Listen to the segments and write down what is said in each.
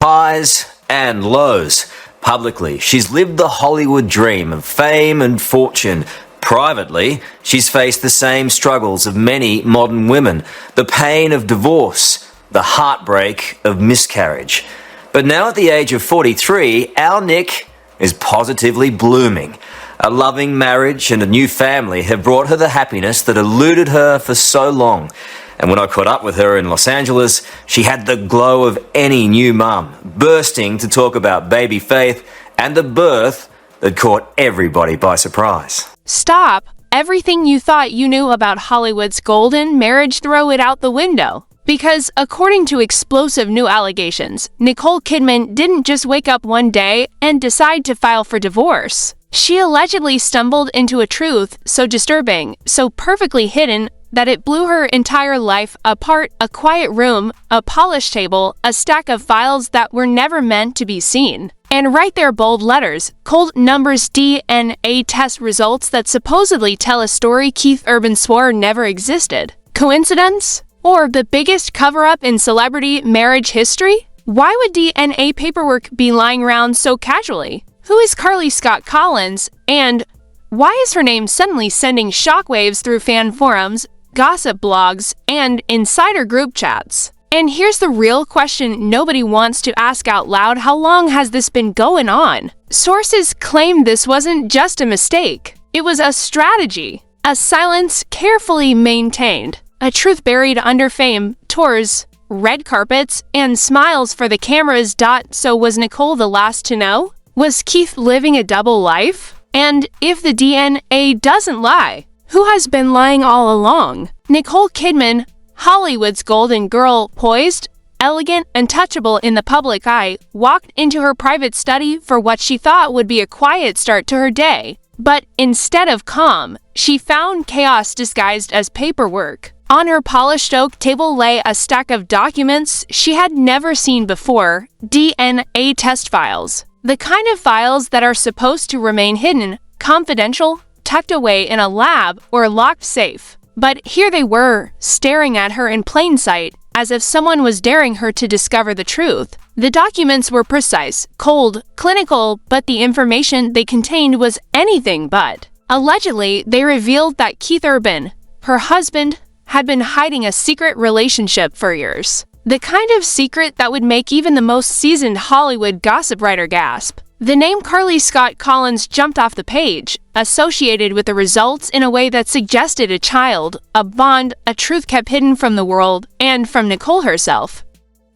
Highs and lows. Publicly, she's lived the Hollywood dream of fame and fortune. Privately, she's faced the same struggles of many modern women, the pain of divorce, the heartbreak of miscarriage. But now at the age of 43, our Nick is positively blooming. A loving marriage and a new family have brought her the happiness that eluded her for so long. And when I caught up with her in Los Angeles, she had the glow of any new mum, bursting to talk about baby Faith and the birth that caught everybody by surprise. Stop! Everything you thought you knew about Hollywood's golden marriage, throw it out the window. Because according to explosive new allegations, Nicole Kidman didn't just wake up one day and decide to file for divorce. She allegedly stumbled into a truth so disturbing, so perfectly hidden, that it blew her entire life apart. A quiet room, a polished table, a stack of files that were never meant to be seen. And right there, bold letters, cold numbers, DNA test results that supposedly tell a story Keith Urban swore never existed. Coincidence? Or the biggest cover-up in celebrity marriage history? Why would DNA paperwork be lying around so casually? Who is Carly Scott Collins? And why is her name suddenly sending shockwaves through fan forums, gossip blogs, and insider group chats? And here's the real question nobody wants to ask out loud: how long has this been going on? Sources claim this wasn't just a mistake. It was a strategy. A silence carefully maintained. A truth buried under fame, tours, red carpets, and smiles for the cameras. So was Nicole the last to know? Was Keith living a double life? And if the DNA doesn't lie, who has been lying all along? Nicole Kidman, Hollywood's golden girl, poised, elegant, untouchable in the public eye, walked into her private study for what she thought would be a quiet start to her day. But instead of calm, she found chaos disguised as paperwork. On her polished oak table lay a stack of documents she had never seen before, DNA test files. The kind of files that are supposed to remain hidden, confidential, tucked away in a lab or locked safe. But here they were, staring at her in plain sight, as if someone was daring her to discover the truth. The documents were precise, cold, clinical, but the information they contained was anything but. Allegedly, they revealed that Keith Urban, her husband, had been hiding a secret relationship for years. The kind of secret that would make even the most seasoned Hollywood gossip writer gasp. The name Carly Scott Collins jumped off the page, associated with the results in a way that suggested a child, a bond, a truth kept hidden from the world and from Nicole herself.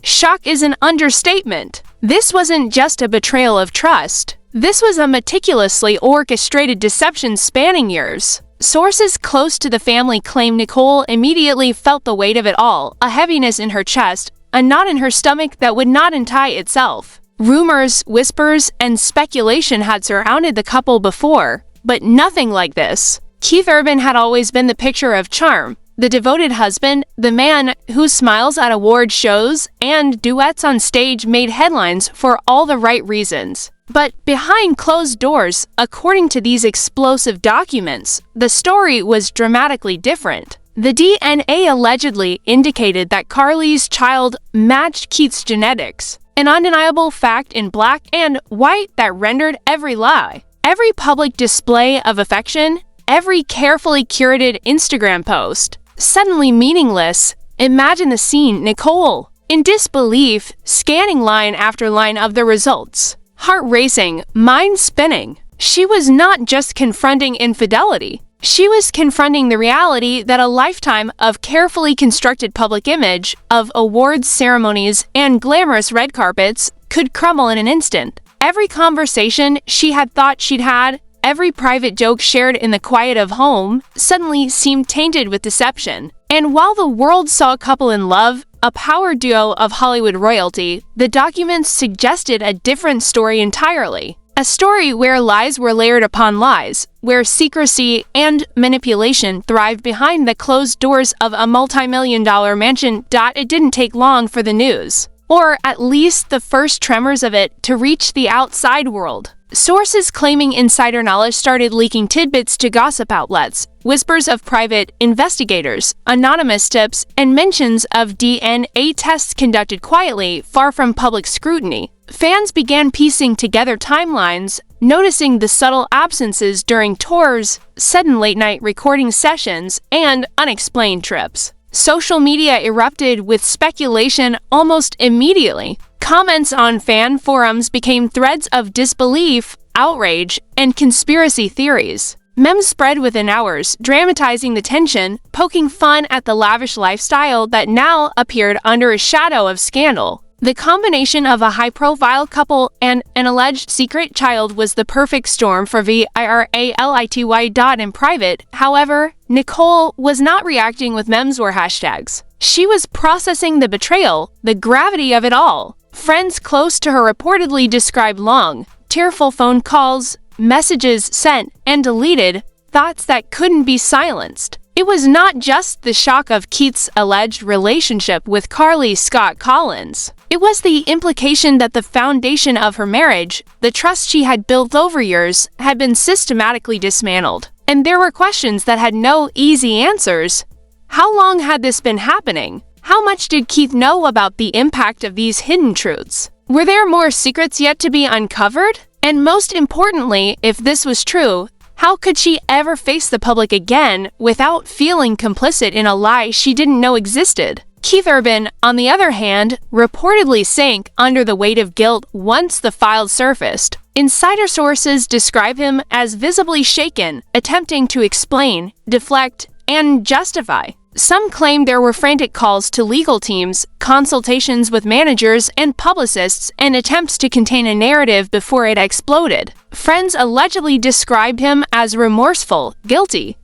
Shock is an understatement. This wasn't just a betrayal of trust. This was a meticulously orchestrated deception spanning years. Sources close to the family claim Nicole immediately felt the weight of it all, a heaviness in her chest, a knot in her stomach that would not untie itself. Rumors, whispers, and speculation had surrounded the couple before, but nothing like this. Keith Urban had always been the picture of charm, the devoted husband, the man whose smiles at award shows and duets on stage made headlines for all the right reasons. But behind closed doors, according to these explosive documents, the story was dramatically different. The DNA allegedly indicated that Carly's child matched Keith's genetics, an undeniable fact in black and white that rendered every lie, every public display of affection, every carefully curated Instagram post, suddenly meaningless. Imagine the scene: Nicole, in disbelief, scanning line after line of the results. Heart racing, mind spinning. She was not just confronting infidelity. She was confronting the reality that a lifetime of carefully constructed public image, of awards ceremonies and glamorous red carpets, could crumble in an instant. Every conversation she had thought she'd had, every private joke shared in the quiet of home, suddenly seemed tainted with deception. And while the world saw a couple in love, a power duo of Hollywood royalty, the documents suggested a different story entirely. A story where lies were layered upon lies, where secrecy and manipulation thrived behind the closed doors of a multi-million-dollar mansion. It didn't take long for the news. or at least the first tremors of it, to reach the outside world. Sources claiming insider knowledge started leaking tidbits to gossip outlets, whispers of private investigators, anonymous tips, and mentions of DNA tests conducted quietly, far from public scrutiny. Fans began piecing together timelines, noticing the subtle absences during tours, sudden late-night recording sessions, and unexplained trips. Social media erupted with speculation almost immediately. Comments on fan forums became threads of disbelief, outrage, and conspiracy theories. Memes spread within hours, dramatizing the tension, poking fun at the lavish lifestyle that now appeared under a shadow of scandal. The combination of a high-profile couple and an alleged secret child was the perfect storm for virality. In private, however, Nicole was not reacting with memes or hashtags. She was processing the betrayal, the gravity of it all. Friends close to her reportedly described long, tearful phone calls, messages sent and deleted, thoughts that couldn't be silenced. It was not just the shock of Keith's alleged relationship with Carly Scott Collins. It was the implication that the foundation of her marriage, the trust she had built over years, had been systematically dismantled. And there were questions that had no easy answers. How long had this been happening? How much did Keith know about the impact of these hidden truths? Were there more secrets yet to be uncovered? And most importantly, if this was true, how could she ever face the public again without feeling complicit in a lie she didn't know existed? Keith Urban, on the other hand, reportedly sank under the weight of guilt once the files surfaced. Insider sources describe him as visibly shaken, attempting to explain, deflect, and justify. Some claim there were frantic calls to legal teams, consultations with managers and publicists, and attempts to contain a narrative before it exploded. Friends allegedly described him as remorseful, guilty,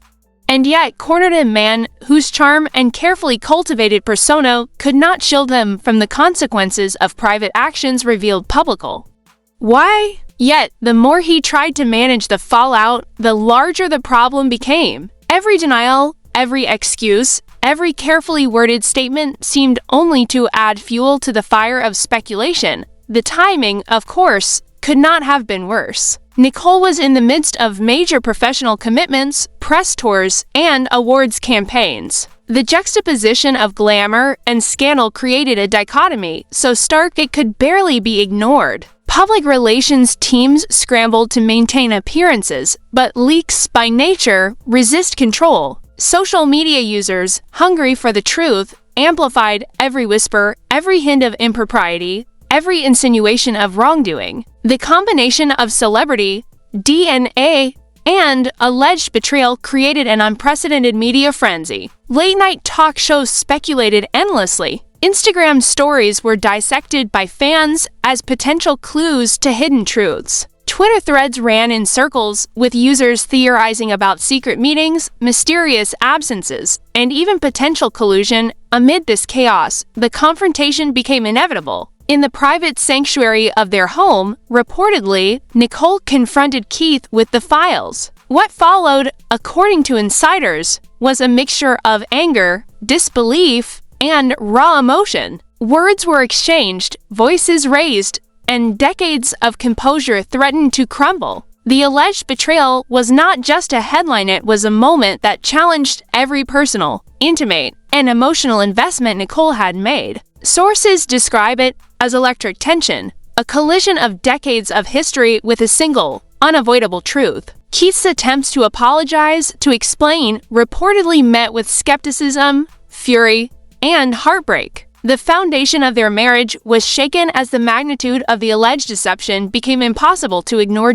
and yet cornered a man whose charm and carefully cultivated persona could not shield him from the consequences of private actions revealed publicly. Why? Yet, the more he tried to manage the fallout, the larger the problem became. Every denial, every excuse, every carefully worded statement seemed only to add fuel to the fire of speculation. The timing, of course, could not have been worse. Nicole was in the midst of major professional commitments, press tours, and awards campaigns. The juxtaposition of glamour and scandal created a dichotomy so stark it could barely be ignored. Public relations teams scrambled to maintain appearances, but leaks by nature resist control. Social media users, hungry for the truth, amplified every whisper, every hint of impropriety, every insinuation of wrongdoing. The combination of celebrity, DNA, and alleged betrayal created an unprecedented media frenzy. Late-night talk shows speculated endlessly. Instagram stories were dissected by fans as potential clues to hidden truths. Twitter threads ran in circles, with users theorizing about secret meetings, mysterious absences, and even potential collusion. Amid this chaos, the confrontation became inevitable. In the private sanctuary of their home, reportedly, Nicole confronted Keith with the files. What followed, according to insiders, was a mixture of anger, disbelief, and raw emotion. Words were exchanged, voices raised, and decades of composure threatened to crumble. The alleged betrayal was not just a headline, it was a moment that challenged every personal, intimate, and emotional investment Nicole had made. Sources describe it as electric tension, a collision of decades of history with a single, unavoidable truth. Keith's attempts to apologize, to explain, reportedly met with skepticism, fury, and heartbreak. The foundation of their marriage was shaken as the magnitude of the alleged deception became impossible to ignore.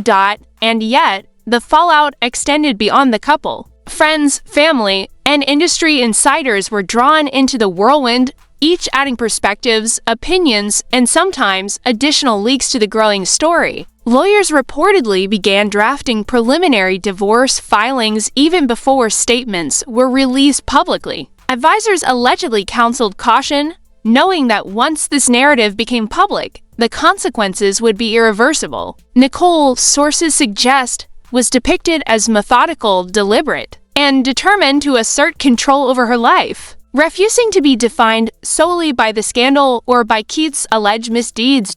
And yet, the fallout extended beyond the couple. Friends, family, and industry insiders were drawn into the whirlwind, each adding perspectives, opinions, and sometimes additional leaks to the growing story. Lawyers reportedly began drafting preliminary divorce filings even before statements were released publicly. Advisors allegedly counseled caution, knowing that once this narrative became public, the consequences would be irreversible. Nicole, sources suggest, was depicted as methodical, deliberate, and determined to assert control over her life. refusing to be defined solely by the scandal or by Keith's alleged misdeeds.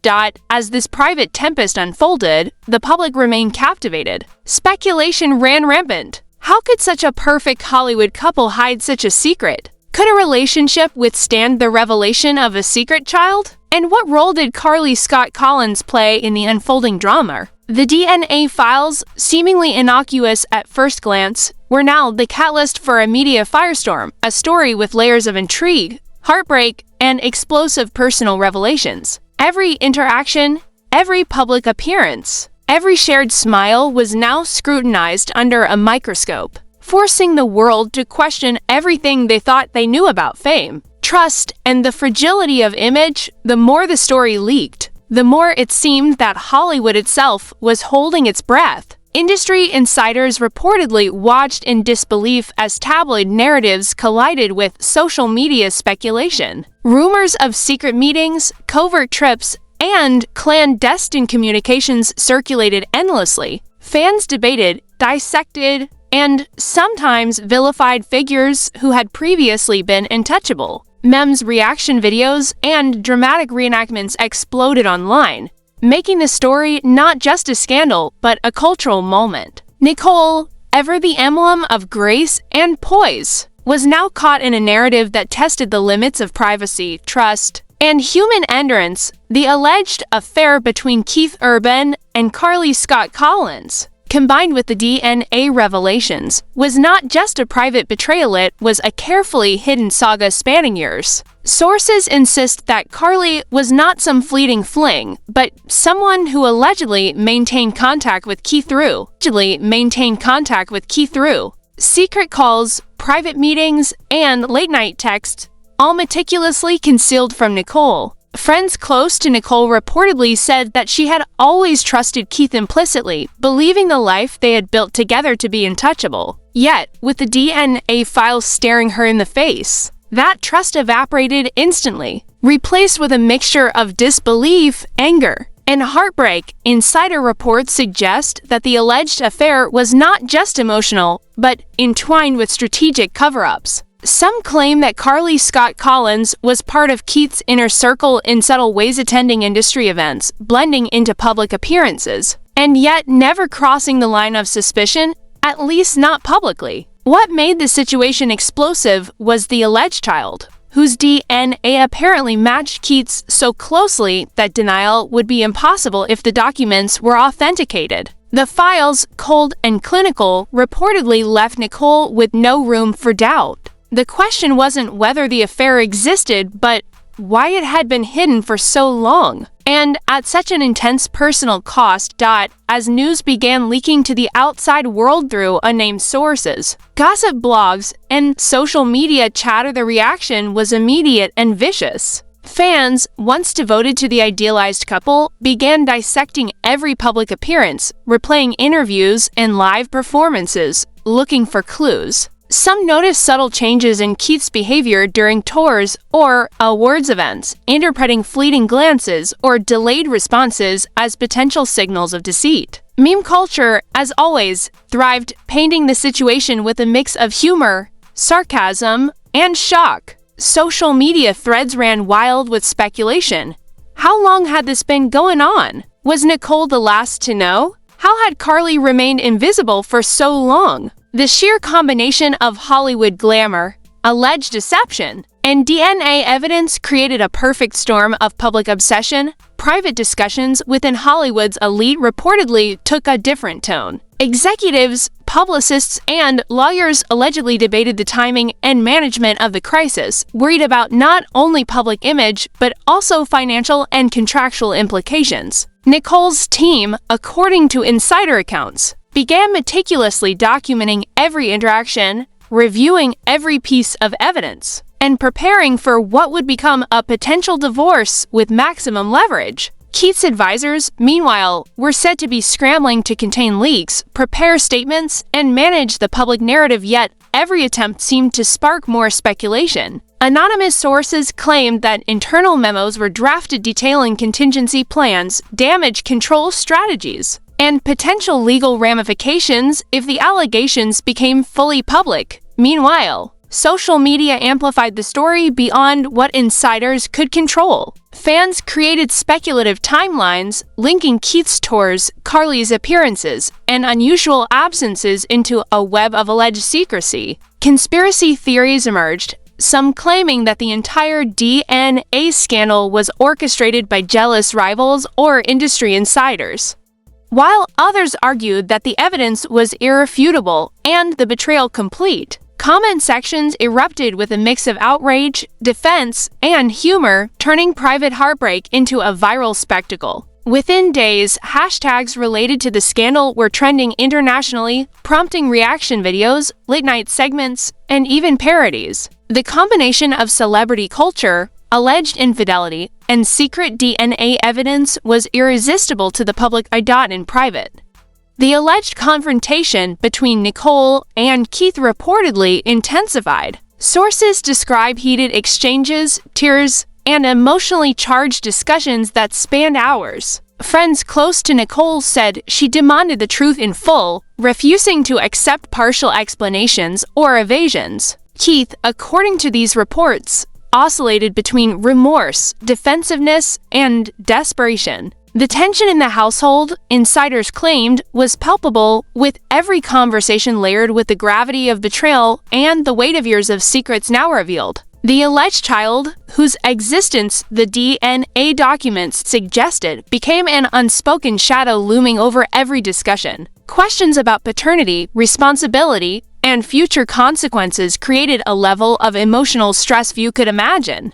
As this private tempest unfolded, the public remained captivated. Speculation ran rampant. How could such a perfect Hollywood couple hide such a secret? Could a relationship withstand the revelation of a secret child? And what role did Carly Scott Collins play in the unfolding drama? The DNA files, seemingly innocuous at first glance, were now the catalyst for a media firestorm, a story with layers of intrigue, heartbreak, and explosive personal revelations. Every interaction, every public appearance, every shared smile was now scrutinized under a microscope, forcing the world to question everything they thought they knew about fame, trust, and the fragility of image. The more the story leaked, the more it seemed that Hollywood itself was holding its breath. Industry insiders reportedly watched in disbelief as tabloid narratives collided with social media speculation. Rumors of secret meetings, covert trips, and clandestine communications circulated endlessly. Fans debated, dissected, and sometimes vilified figures who had previously been untouchable. Memes, reaction videos, and dramatic reenactments exploded online, making the story not just a scandal, but a cultural moment. Nicole, ever the emblem of grace and poise, was now caught in a narrative that tested the limits of privacy, trust, and human endurance. The alleged affair between Keith Urban and Carly Scott Collins, combined with the DNA revelations, was not just a private betrayal, it was a carefully hidden saga spanning years. Sources insist that Carly was not some fleeting fling, but someone who allegedly maintained contact with Keith through. Secret calls, private meetings, and late-night texts, all meticulously concealed from Nicole. Friends close to Nicole reportedly said that she had always trusted Keith implicitly, believing the life they had built together to be untouchable. Yet, with the DNA files staring her in the face, that trust evaporated instantly, replaced with a mixture of disbelief, anger, and heartbreak. Insider reports suggest that the alleged affair was not just emotional, but entwined with strategic cover-ups. Some claim that Carly Scott Collins was part of Keith's inner circle in subtle ways, attending industry events, blending into public appearances, and yet never crossing the line of suspicion, at least not publicly. What made the situation explosive was the alleged child, whose DNA apparently matched Keith's so closely that denial would be impossible if the documents were authenticated. The files, cold and clinical, reportedly left Nicole with no room for doubt. The question wasn't whether the affair existed, but why it had been hidden for so long, and at such an intense personal cost. As news began leaking to the outside world through unnamed sources, gossip blogs, and social media chatter, the reaction was immediate and vicious. Fans, once devoted to the idealized couple, began dissecting every public appearance, replaying interviews and live performances, looking for clues. Some noticed subtle changes in Keith's behavior during tours or awards events, interpreting fleeting glances or delayed responses as potential signals of deceit. Meme culture, as always, thrived, painting the situation with a mix of humor, sarcasm, and shock. Social media threads ran wild with speculation. How long had this been going on? Was Nicole the last to know? How had Carly remained invisible for so long? The sheer combination of Hollywood glamour, alleged deception, and DNA evidence created a perfect storm of public obsession. Private discussions within Hollywood's elite reportedly took a different tone. Executives, publicists, and lawyers allegedly debated the timing and management of the crisis, worried about not only public image, but also financial and contractual implications. Nicole's team, according to insider accounts, began meticulously documenting every interaction, reviewing every piece of evidence, and preparing for what would become a potential divorce with maximum leverage. Keith's advisors, meanwhile, were said to be scrambling to contain leaks, prepare statements, and manage the public narrative, yet every attempt seemed to spark more speculation. Anonymous sources claimed that internal memos were drafted detailing contingency plans, damage control strategies, and potential legal ramifications if the allegations became fully public. Meanwhile, Social media amplified the story beyond what insiders could control. Fans created speculative timelines linking Keith's tours, Carly's appearances, and unusual absences into a web of alleged secrecy. Conspiracy theories emerged, some claiming that the entire DNA scandal was orchestrated by jealous rivals or industry insiders, while others argued that the evidence was irrefutable and the betrayal complete. Comment sections erupted with a mix of outrage, defense, and humor, turning private heartbreak into a viral spectacle. Within days, hashtags related to the scandal were trending internationally, prompting reaction videos, late-night segments, and even parodies. The combination of celebrity culture, alleged infidelity, and secret DNA evidence was irresistible to the public eye. In private, the alleged confrontation between Nicole and Keith reportedly intensified. Sources describe heated exchanges, tears, and emotionally charged discussions that spanned hours. Friends close to Nicole said she demanded the truth in full, refusing to accept partial explanations or evasions. Keith, according to these reports, oscillated between remorse, defensiveness, and desperation. The tension in the household, insiders claimed, was palpable, with every conversation layered with the gravity of betrayal and the weight of years of secrets now revealed. The alleged child, whose existence the DNA documents suggested, became an unspoken shadow looming over every discussion. Questions about paternity, responsibility, and future consequences created a level of emotional stress few could imagine.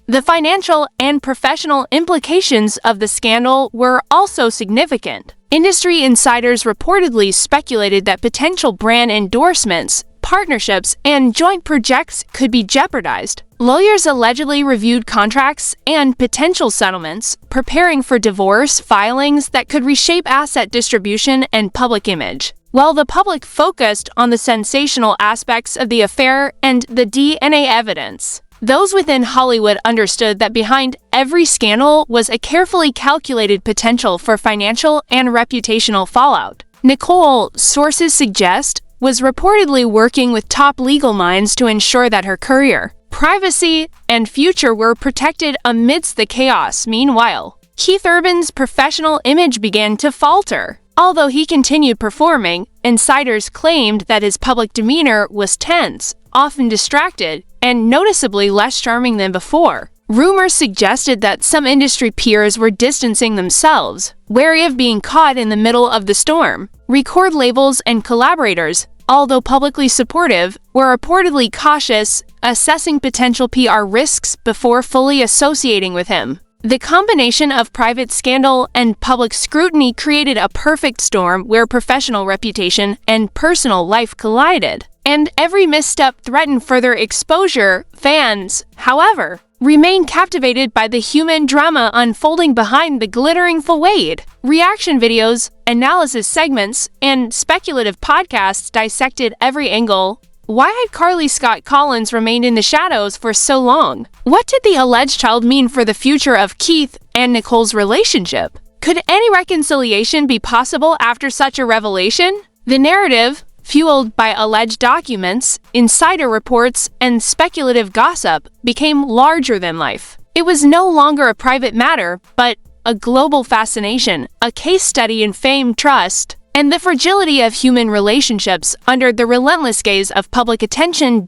The financial and professional implications of the scandal were also significant. Industry insiders reportedly speculated that potential brand endorsements, partnerships, and joint projects could be jeopardized. Lawyers allegedly reviewed contracts and potential settlements, preparing for divorce filings that could reshape asset distribution and public image. While the public focused on the sensational aspects of the affair and the DNA evidence, those within Hollywood understood that behind every scandal was a carefully calculated potential for financial and reputational fallout. Nicole, sources suggest, was reportedly working with top legal minds to ensure that her career, privacy, and future were protected amidst the chaos. Meanwhile, Keith Urban's professional image began to falter. Although he continued performing, insiders claimed that his public demeanor was tense, often distracted, and noticeably less charming than before. Rumors suggested that some industry peers were distancing themselves, wary of being caught in the middle of the storm. Record labels and collaborators, although publicly supportive, were reportedly cautious, assessing potential PR risks before fully associating with him. The combination of private scandal and public scrutiny created a perfect storm where professional reputation and personal life collided, and every misstep threatened further exposure. Fans, however, remain captivated by the human drama unfolding behind the glittering facade. Reaction videos, analysis segments, and speculative podcasts dissected every angle. Why had Carly Scott Collins remained in the shadows for so long? What did the alleged child mean for the future of Keith and Nicole's relationship? Could any reconciliation be possible after such a revelation? The narrative, fueled by alleged documents, insider reports, and speculative gossip, became larger than life. It was no longer a private matter, but a global fascination, a case study in fame, trust, and the fragility of human relationships under the relentless gaze of public attention.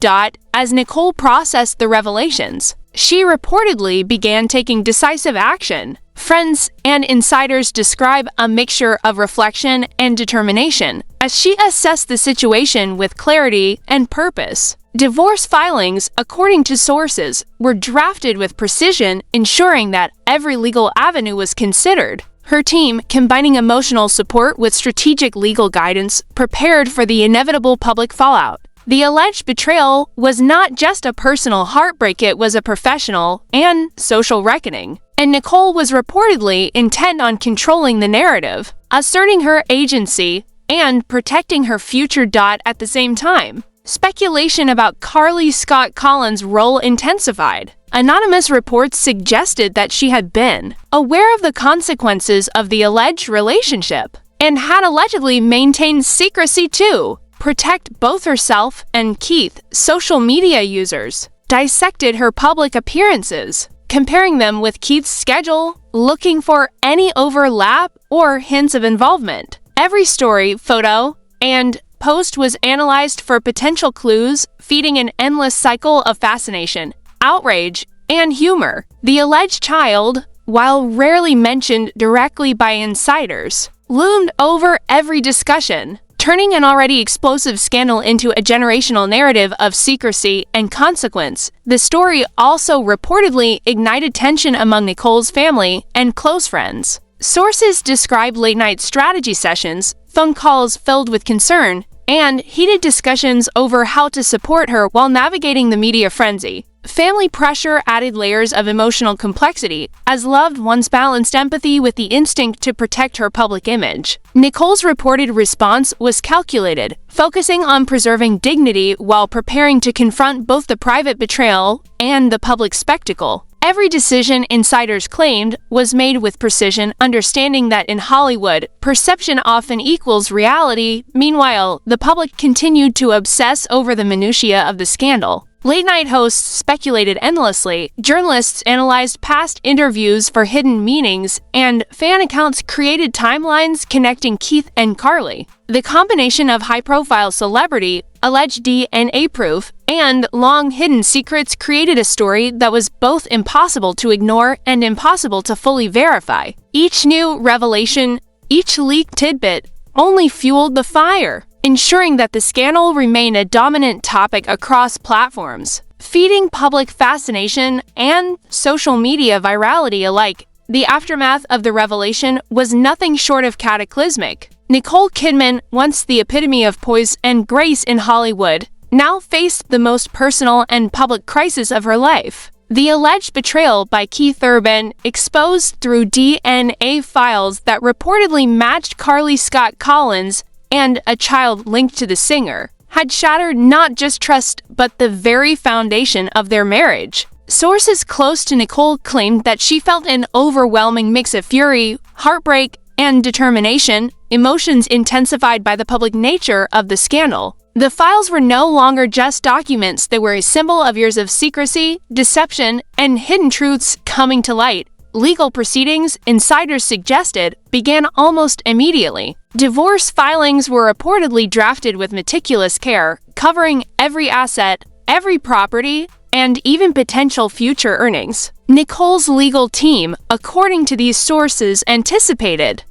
As Nicole processed the revelations, she reportedly began taking decisive action. Friends and insiders describe a mixture of reflection and determination as she assessed the situation with clarity and purpose. Divorce filings, according to sources, were drafted with precision, ensuring that every legal avenue was considered. Her team, combining emotional support with strategic legal guidance, prepared for the inevitable public fallout. The alleged betrayal was not just a personal heartbreak, it was a professional and social reckoning. And Nicole was reportedly intent on controlling the narrative, asserting her agency, and protecting her future. At the same time, speculation about Carly Scott Collins' role intensified. Anonymous reports suggested that she had been aware of the consequences of the alleged relationship and had allegedly maintained secrecy too. protect both herself and Keith. Social media users dissected her public appearances, comparing them with Keith's schedule, looking for any overlap or hints of involvement. Every story, photo, and post was analyzed for potential clues, feeding an endless cycle of fascination, outrage, and humor. The alleged child, while rarely mentioned directly by insiders, loomed over every discussion, turning an already explosive scandal into a generational narrative of secrecy and consequence. The story also reportedly ignited tension among Nicole's family and close friends. Sources describe late-night strategy sessions, phone calls filled with concern, and heated discussions over how to support her while navigating the media frenzy. Family pressure added layers of emotional complexity, as loved ones balanced empathy with the instinct to protect her public image. Nicole's reported response was calculated, focusing on preserving dignity while preparing to confront both the private betrayal and the public spectacle. Every decision, insiders claimed, was made with precision, understanding that in Hollywood, perception often equals reality. Meanwhile, the public continued to obsess over the minutiae of the scandal. Late-night hosts speculated endlessly, journalists analyzed past interviews for hidden meanings, and fan accounts created timelines connecting Keith and Carly. The combination of high-profile celebrity, alleged DNA proof, and long-hidden secrets created a story that was both impossible to ignore and impossible to fully verify. Each new revelation, each leaked tidbit, only fueled the fire, ensuring that the scandal remained a dominant topic across platforms, feeding public fascination and social media virality alike. The aftermath of the revelation was nothing short of cataclysmic. Nicole Kidman, once the epitome of poise and grace in Hollywood, now faced the most personal and public crisis of her life. The alleged betrayal by Keith Urban, exposed through DNA files that reportedly matched Carly Scott Collins and a child linked to the singer, had shattered not just trust but the very foundation of their marriage. Sources close to Nicole claimed that she felt an overwhelming mix of fury, heartbreak, and determination, emotions intensified by the public nature of the scandal. The files were no longer just documents, they were a symbol of years of secrecy, deception, and hidden truths coming to light. Legal proceedings, insiders suggested, began almost immediately. Divorce filings were reportedly drafted with meticulous care, covering every asset, every property, and even potential future earnings. Nicole's legal team, according to these sources, anticipated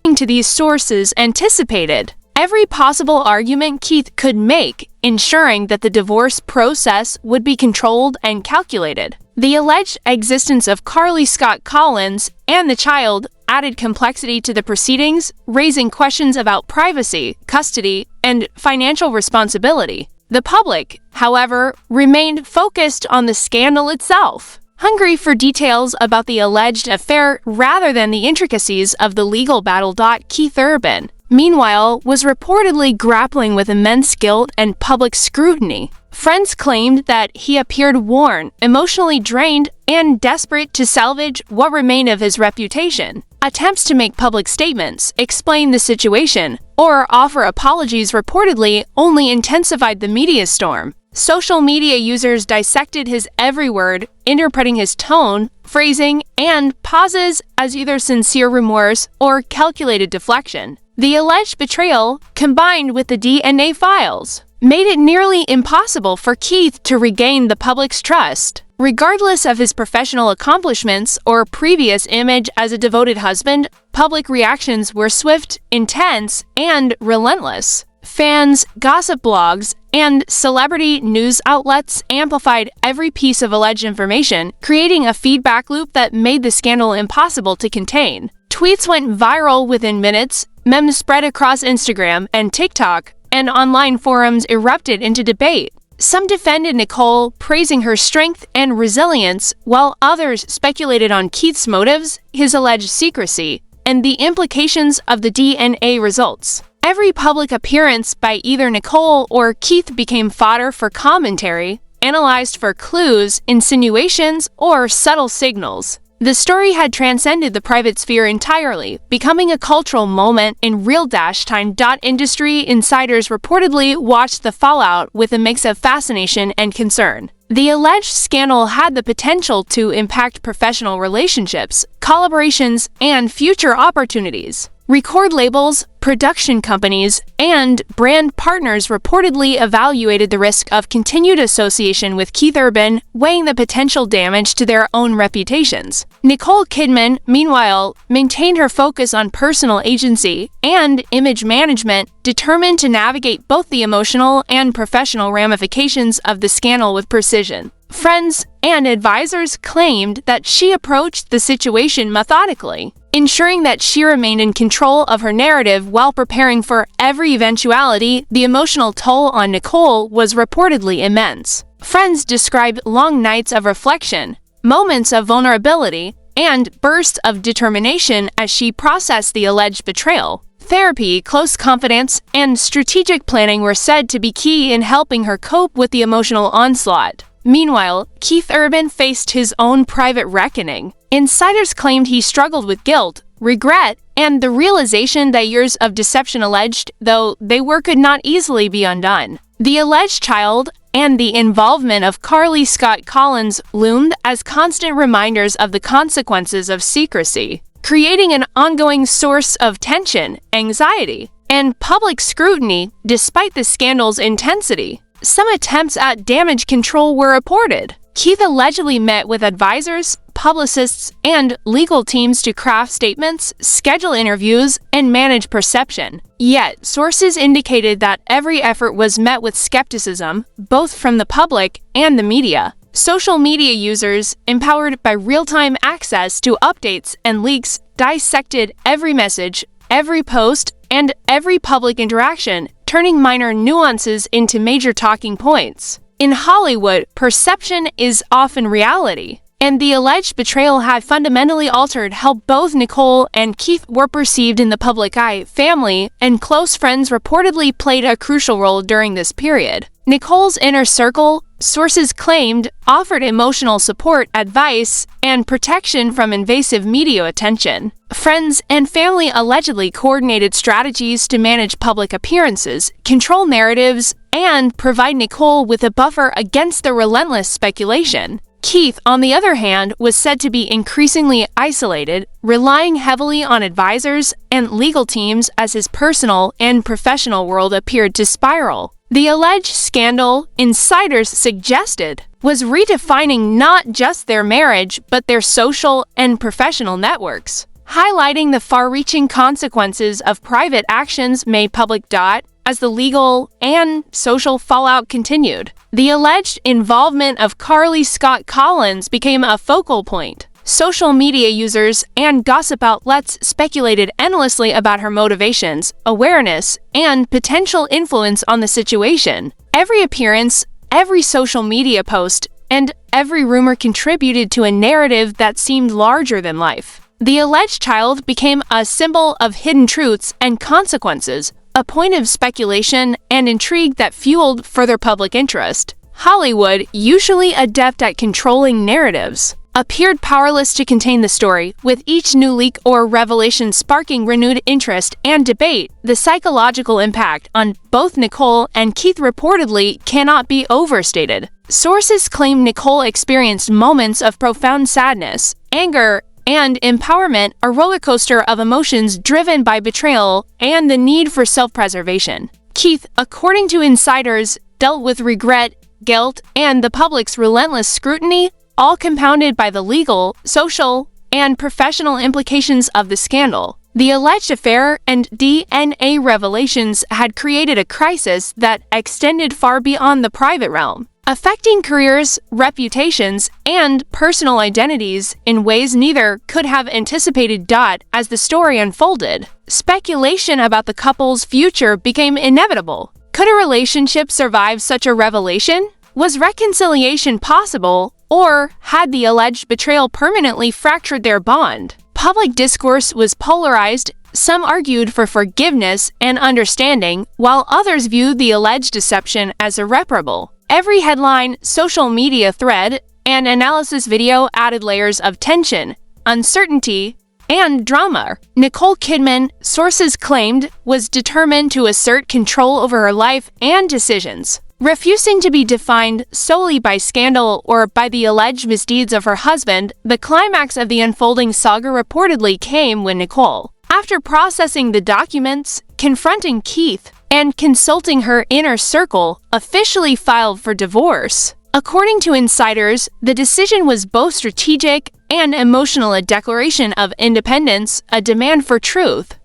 every possible argument Keith could make, ensuring that the divorce process would be controlled and calculated. The alleged existence of Carly Scott Collins and the child added complexity to the proceedings, raising questions about privacy, custody, and financial responsibility. The public, however, remained focused on the scandal itself, hungry for details about the alleged affair rather than the intricacies of the legal battle. Keith Urban, meanwhile, was reportedly grappling with immense guilt and public scrutiny. Friends claimed that he appeared worn, emotionally drained, and desperate to salvage what remained of his reputation. Attempts to make public statements, explain the situation, or offer apologies reportedly only intensified the media storm. Social media users dissected his every word, interpreting his tone, phrasing, and pauses as either sincere remorse or calculated deflection. The alleged betrayal, combined with the DNA files, made it nearly impossible for Keith to regain the public's trust. Regardless of his professional accomplishments or previous image as a devoted husband, public reactions were swift, intense, and relentless. Fans, gossip blogs, and celebrity news outlets amplified every piece of alleged information, creating a feedback loop that made the scandal impossible to contain. Tweets went viral within minutes, memes spread across Instagram and TikTok, and online forums erupted into debate. Some defended Nicole, praising her strength and resilience, while others speculated on Keith's motives, his alleged secrecy, and the implications of the DNA results. Every public appearance by either Nicole or Keith became fodder for commentary, analyzed for clues, insinuations, or subtle signals. The story had transcended the private sphere entirely, becoming a cultural moment in real-time. Industry insiders reportedly watched the fallout with a mix of fascination and concern. The alleged scandal had the potential to impact professional relationships, collaborations, and future opportunities. Record labels, production companies, and brand partners reportedly evaluated the risk of continued association with Keith Urban, weighing the potential damage to their own reputations. Nicole Kidman, meanwhile, maintained her focus on personal agency and image management, determined to navigate both the emotional and professional ramifications of the scandal with precision. Friends and advisors claimed that she approached the situation methodically, ensuring that she remained in control of her narrative while preparing for every eventuality. The emotional toll on Nicole was reportedly immense. Friends described long nights of reflection, moments of vulnerability, and bursts of determination as she processed the alleged betrayal. Therapy, close confidence, and strategic planning were said to be key in helping her cope with the emotional onslaught. Meanwhile, Keith Urban faced his own private reckoning. Insiders claimed he struggled with guilt, regret, and the realization that years of deception alleged, though they were, could not easily be undone. The alleged child and the involvement of Carly Scott Collins loomed as constant reminders of the consequences of secrecy, creating an ongoing source of tension, anxiety, and public scrutiny despite the scandal's intensity. Some attempts at damage control were reported. Keith allegedly met with advisors, publicists, and legal teams to craft statements, schedule interviews, and manage perception. Yet, sources indicated that every effort was met with skepticism, both from the public and the media. Social media users, empowered by real-time access to updates and leaks, dissected every message, every post, and every public interaction, turning minor nuances into major talking points. In Hollywood, perception is often reality, and the alleged betrayal had fundamentally altered how both Nicole and Keith were perceived in the public eye. Family and close friends reportedly played a crucial role during this period. Nicole's inner circle, sources claimed, offered emotional support, advice, and protection from invasive media attention. Friends and family allegedly coordinated strategies to manage public appearances, control narratives, and provide Nicole with a buffer against the relentless speculation. Keith, on the other hand, was said to be increasingly isolated, relying heavily on advisors and legal teams as his personal and professional world appeared to spiral. The alleged scandal, insiders suggested, was redefining not just their marriage but their social and professional networks, highlighting the far-reaching consequences of private actions made public. As the legal and social fallout continued, the alleged involvement of Carly Scott Collins became a focal point. Social media users and gossip outlets speculated endlessly about her motivations, awareness, and potential influence on the situation. Every appearance, every social media post, and every rumor contributed to a narrative that seemed larger than life. The alleged child became a symbol of hidden truths and consequences, a point of speculation and intrigue that fueled further public interest. Hollywood, usually adept at controlling narratives, appeared powerless to contain the story, with each new leak or revelation sparking renewed interest and debate. The psychological impact on both Nicole and Keith reportedly cannot be overstated. Sources claim Nicole experienced moments of profound sadness, anger, and empowerment, a rollercoaster of emotions driven by betrayal and the need for self-preservation. Keith, according to insiders, dealt with regret, guilt, and the public's relentless scrutiny, all compounded by the legal, social, and professional implications of the scandal. The alleged affair and DNA revelations had created a crisis that extended far beyond the private realm, affecting careers, reputations, and personal identities in ways neither could have anticipated. As the story unfolded, speculation about the couple's future became inevitable. Could a relationship survive such a revelation? Was reconciliation possible, or had the alleged betrayal permanently fractured their bond? Public discourse was polarized. Some argued for forgiveness and understanding, while others viewed the alleged deception as irreparable. Every headline, social media thread, and analysis video added layers of tension, uncertainty, and drama. Nicole Kidman, sources claimed, was determined to assert control over her life and decisions, refusing to be defined solely by scandal or by the alleged misdeeds of her husband. The climax of the unfolding saga reportedly came when Nicole, after processing the documents, confronting Keith, and consulting her inner circle, officially filed for divorce. According to insiders, the decision was both strategic and emotional, a declaration of independence, a demand for truth,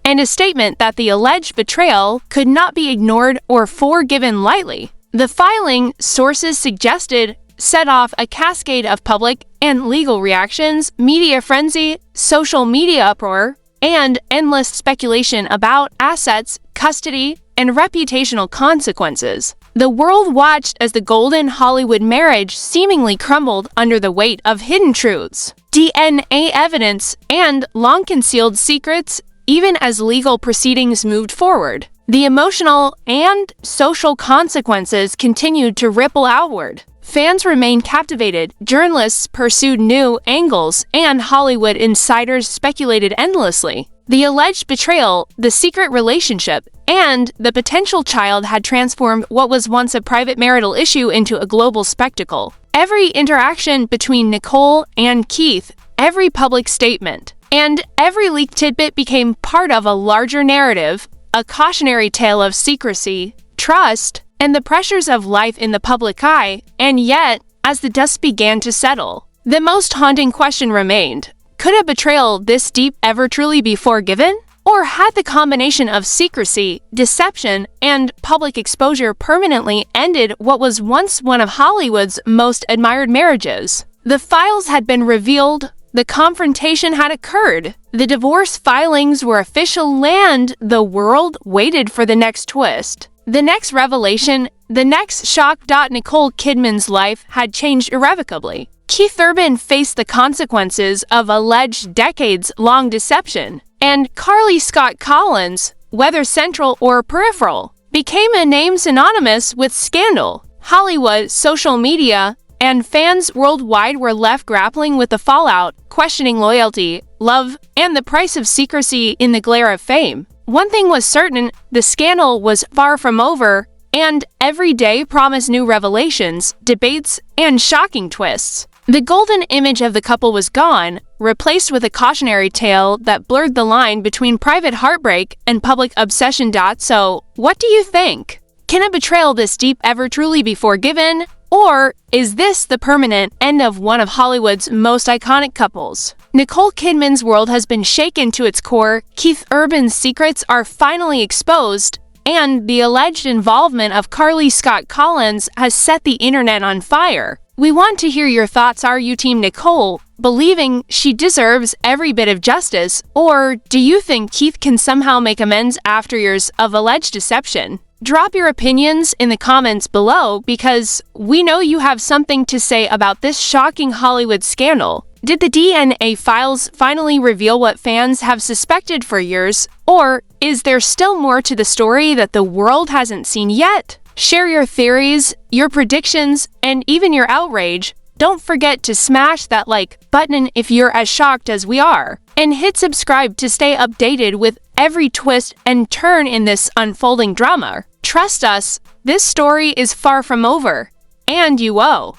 and a statement that the alleged betrayal could not be ignored or forgiven lightly. The filing, sources suggested, set off a cascade of public and legal reactions, media frenzy, social media uproar, and endless speculation about assets, custody, and reputational consequences. The world watched as the golden Hollywood marriage seemingly crumbled under the weight of hidden truths, DNA evidence, and long-concealed secrets. Even as legal proceedings moved forward, the emotional and social consequences continued to ripple outward. Fans remained captivated, journalists pursued new angles, and Hollywood insiders speculated endlessly. The alleged betrayal, the secret relationship, and the potential child had transformed what was once a private marital issue into a global spectacle. Every interaction between Nicole and Keith, every public statement, and every leaked tidbit became part of a larger narrative, a cautionary tale of secrecy, trust, and the pressures of life in the public eye. And yet, as the dust began to settle, the most haunting question remained: could a betrayal this deep ever truly be forgiven? Or had the combination of secrecy, deception, and public exposure permanently ended what was once one of Hollywood's most admired marriages? The files had been revealed, the confrontation had occurred, the divorce filings were official, and the world waited for the next twist. The next revelation, the next shock. Nicole Kidman's life had changed irrevocably. Keith Urban faced the consequences of alleged decades-long deception, and Carly Scott Collins, whether central or peripheral, became a name synonymous with scandal. Hollywood, social media, and fans worldwide were left grappling with the fallout, questioning loyalty, love, and the price of secrecy in the glare of fame. One thing was certain: the scandal was far from over, and every day promised new revelations, debates, and shocking twists. The golden image of the couple was gone, replaced with a cautionary tale that blurred the line between private heartbreak and public obsession. So, what do you think? Can a betrayal this deep ever truly be forgiven? Or is this the permanent end of one of Hollywood's most iconic couples? Nicole Kidman's world has been shaken to its core, Keith Urban's secrets are finally exposed, and the alleged involvement of Carly Scott Collins has set the internet on fire. We want to hear your thoughts. Are you Team Nicole, believing she deserves every bit of justice, or do you think Keith can somehow make amends after years of alleged deception? Drop your opinions in the comments below, because we know you have something to say about this shocking Hollywood scandal. Did the DNA files finally reveal what fans have suspected for years, or is there still more to the story that the world hasn't seen yet? Share your theories, your predictions, and even your outrage. Don't forget to smash that like button if you're as shocked as we are, and hit subscribe to stay updated with every twist and turn in this unfolding drama. Trust us, this story is far from over, and you owe.